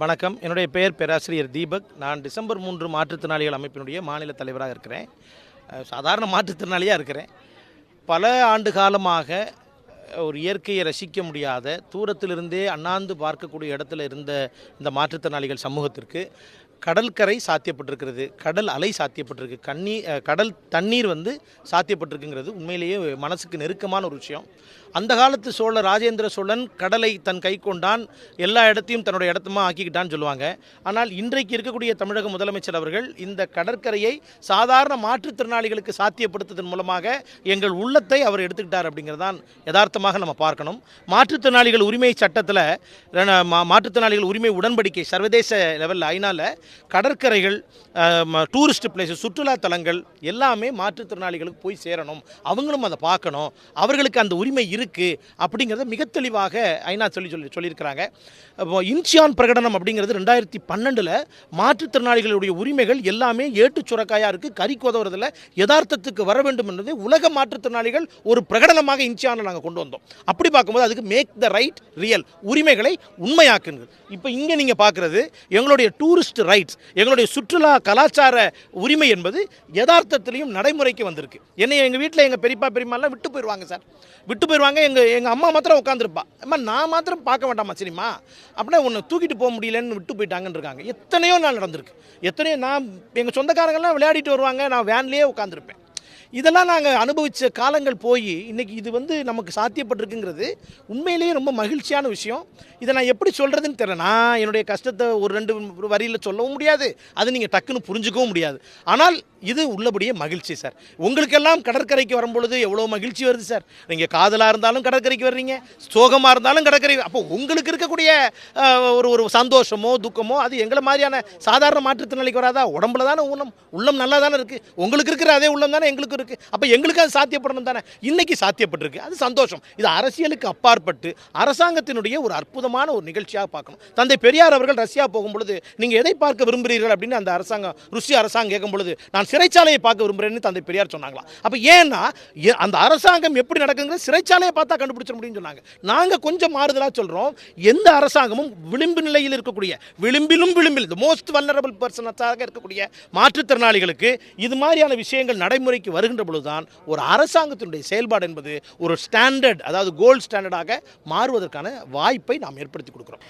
வணக்கம். என்னுடைய பெயர் பேராசிரியர் தீபக். நான் டிசம்பர் 3 மாற்றுத்திறனாளிகள் அமைப்பினுடைய மாநில தலைவராக இருக்கிறேன். சாதாரண மாற்றுத்திறனாளியாக இருக்கிறேன். பல ஆண்டு காலமாக ஒரு இயற்கையை ரசிக்க முடியாத, தூரத்திலிருந்தே அண்ணாந்து பார்க்கக்கூடிய இடத்துல இருந்த இந்த மாற்றுத்திறனாளிகள் சமூகத்திற்கு கடற்கரை சாத்தியப்பட்டிருக்கிறது, கடல் அலை சாத்தியப்பட்டிருக்கு, கடல் தண்ணீர் சாத்தியப்பட்டிருக்குங்கிறது உண்மையிலேயே மனசுக்கு நெருக்கமான ஒரு விஷயம். அந்த காலத்து சோழர் ராஜேந்திர சோழன் கடலை தன் கை கொண்டான், எல்லா இடத்தையும் தன்னுடைய இடத்துமா ஆக்கிக்கிட்டான்னு சொல்லுவாங்க. ஆனால் இன்றைக்கு இருக்கக்கூடிய தமிழக முதலமைச்சர் அவர்கள் இந்த கடற்கரையை சாதாரண மாற்றுத்திறனாளிகளுக்கு சாத்தியப்படுத்துவதன் மூலமாக எங்கள் உள்ளத்தை அவர் எடுத்துக்கிட்டார் அப்படிங்கிறதான் யதார்த்தமாக நம்ம பார்க்கணும். மாற்றுத்திறனாளிகள் உரிமை சட்டத்தில், மாற்றுத்திறனாளிகள் உரிமை உடன்படிக்கை சர்வதேச லெவலில் ஐநாவில் கடற்கரைகள், டூரிஸ்ட் பிளேஸஸ், சுற்றுலா தலங்கள் எல்லாமே மாற்றுத்திறனாளிகளுக்கு போய் சேரணும், அவங்களும் அதை பார்க்கணும், அவர்களுக்கு அந்த உரிமை இருக்குது அப்படிங்கிறத மிக தெளிவாக ஐநா சொல்லியிருக்கிறாங்க. இன்ச்சியான் பிரகடனம் அப்படிங்கிறது 2012 மாற்றுத்திறனாளிகளுடைய உரிமைகள் எல்லாமே ஏட்டு சுரக்காயாக இருக்குது, கறி கொதவுறதில் யதார்த்தத்துக்கு வர வேண்டும் என்பதை உலக மாற்றுத்திறனாளிகள் ஒரு பிரகடனமாக இன்ச்சியானில் நாங்கள் கொண்டு வந்தோம். அப்படி பார்க்கும்போது அதுக்கு மேக் த ரைட் ரியல், உரிமைகளை உண்மையாக்குங்க. இப்போ இங்கே நீங்கள் பார்க்குறது எங்களுடைய டூரிஸ்ட் ரைட்ஸ், எங்களுடைய சுற்றுலா கலாச்சார உரிமை என்பது யதார்த்தத்திலையும் நடைமுறைக்கு வந்திருக்கு. என்னை எங்கள் வீட்டில் எங்கள் பெரியம்மாலாம் விட்டு போயிடுவாங்க சார், விட்டு போயிடுவாங்க. எங்கள் அம்மா மாத்திரம் உட்காந்துருப்பா, அம்மா நான் மாத்திரம் பார்க்க வேண்டாமா சரிம்மா, அப்படின்னா ஒன்று தூக்கிட்டு போக முடியலன்னு விட்டு போயிட்டாங்கன்னு இருக்காங்க. எத்தனையோ நாள் நடந்திருக்கு, எத்தனையோ. நான் எங்கள் சொந்தக்காரங்கள்லாம் விளையாடிட்டு வருவாங்க, நான் வேன்லேயே உட்காந்துருப்பேன். இதெல்லாம் நாங்கள் அனுபவித்த காலங்கள் போய் இன்றைக்கி இது நமக்கு சாத்தியப்பட்டிருக்குங்கிறது உண்மையிலேயே ரொம்ப மகிழ்ச்சியான விஷயம். இதை நான் எப்படி சொல்கிறதுன்னு தெரியல. நான் என்னுடைய கஷ்டத்தை ஒரு 2 வரியில் சொல்லவும் முடியாது, அது நீங்கள் டக்குன்னு புரிஞ்சுக்கவும் முடியாது. ஆனால் இது உள்ளபடியே மகிழ்ச்சி சார். உங்களுக்கெல்லாம் கடற்கரைக்கு வரும்பொழுது எவ்வளோ மகிழ்ச்சி வருது சார். நீங்கள் காதலாக இருந்தாலும் கடற்கரைக்கு வர்றீங்க, சோகமாக இருந்தாலும் கடற்கரை. அப்போ உங்களுக்கு இருக்கக்கூடிய ஒரு சந்தோஷமோ துக்கமோ அது எங்களை மாதிரியான சாதாரண மாற்றுத்திறனாளிக்கு வராதா? உடம்புல தானே உள்ளம் நல்லா தானே இருக்குது. உங்களுக்கு இருக்கிற அதே உள்ளம் தானே எங்களுக்கு இருக்குது. அப்போ எங்களுக்கு அது சாத்தியப்படணும் தானே. இன்றைக்கி சாத்தியப்பட்டிருக்கு, அது சந்தோஷம். இது அரசியலுக்கு அப்பாற்பட்டு அரசாங்கத்தினுடைய ஒரு அற்புதமான ஒரு நிகழ்ச்சியாக பார்க்கணும். தந்தை பெரியார் அவர்கள் ரஷ்யா போகும்பொழுது நீங்கள் எதை பார்க்க விரும்புகிறீர்கள் அப்படின்னு அந்த ருஷ்ய அரசாங்கம் கேட்கும் பொழுது நான் சிறைச்சாலையை பார்க்க விரும்புகிறேன்னு தந்தை பெரியார் சொன்னாங்களாம். அப்போ ஏன்னா அந்த அரசாங்கம் எப்படி நடக்குங்கிற சிறைச்சாலையை பார்த்தா கண்டுபிடிச்ச முடியும்னு சொன்னாங்க. நாங்கள் கொஞ்சம் மாறுதலாக சொல்கிறோம். எந்த அரசாங்கமும் விளிம்பு நிலையில் இருக்கக்கூடிய, விளிம்பில் மோஸ்ட் வல்னரபிள் பர்சனாக இருக்கக்கூடிய மாற்றுத்திறனாளிகளுக்கு இது மாதிரியான விஷயங்கள் நடைமுறைக்கு வருகின்ற பொழுதுதான் ஒரு அரசாங்கத்தினுடைய செயல்பாடு என்பது ஒரு ஸ்டாண்டர்ட், அதாவது கோல்டு ஸ்டாண்டர்டாக மாறுவதற்கான வாய்ப்பை நாம் ஏற்படுத்தி கொடுக்குறோம்.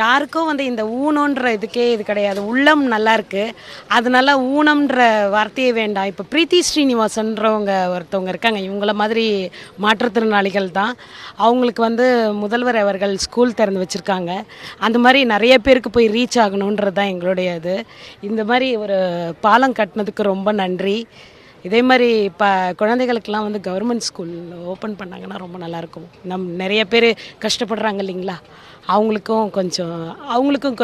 யாருக்கும் இந்த ஊனம்ன்ற இதுக்கே இது கிடையாது. உள்ளம் நல்லா இருக்குது, அதனால ஊனம்ன்ற வார்த்தையே வேண்டாம். இப்போ பிரீத்தி ஸ்ரீனிவாசன்றவங்க ஒருத்தவங்க இருக்காங்க, இவங்கள மாதிரி மாற்றுத்திறனாளிகள் தான். அவங்களுக்கு முதல்வர் அவர்கள் ஸ்கூல் திறந்து வச்சுருக்காங்க. அந்த மாதிரி நிறைய பேருக்கு போய் ரீச் ஆகணுன்றது தான் எங்களுடைய இது. இந்த மாதிரி ஒரு பாலம் கட்டினதுக்கு ரொம்ப நன்றி. இதே மாதிரி இப்போ குழந்தைகளுக்கெல்லாம் கவர்மெண்ட் ஸ்கூல் ஓப்பன் பண்ணாங்கன்னா ரொம்ப நல்லாயிருக்கும். நிறைய பேர் கஷ்டப்படுறாங்க இல்லைங்களா, அவங்களுக்கும்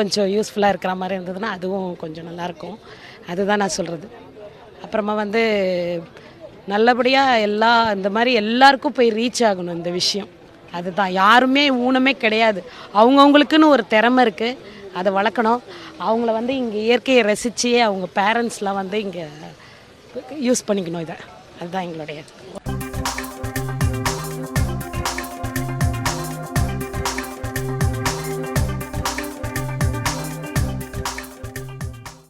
கொஞ்சம் யூஸ்ஃபுல்லாக இருக்கிற மாதிரி இருந்ததுன்னா அதுவும் கொஞ்சம் நல்லாயிருக்கும். அதுதான் நான் சொல்கிறது. அப்புறமா நல்லபடியாக இந்த மாதிரி எல்லாருக்கும் போய் ரீச் ஆகணும் இந்த விஷயம். அதுதான், யாருமே ஊனமே கிடையாது. அவங்கவுங்களுக்குன்னு ஒரு திறமை இருக்குது, அதை வளர்க்கணும். அவங்கள இங்கே இயற்கையை ரசித்து அவங்க பேரண்ட்ஸ்லாம் இங்கே யூஸ் பண்ணிக்கணும். அதுதான் எங்களுடைய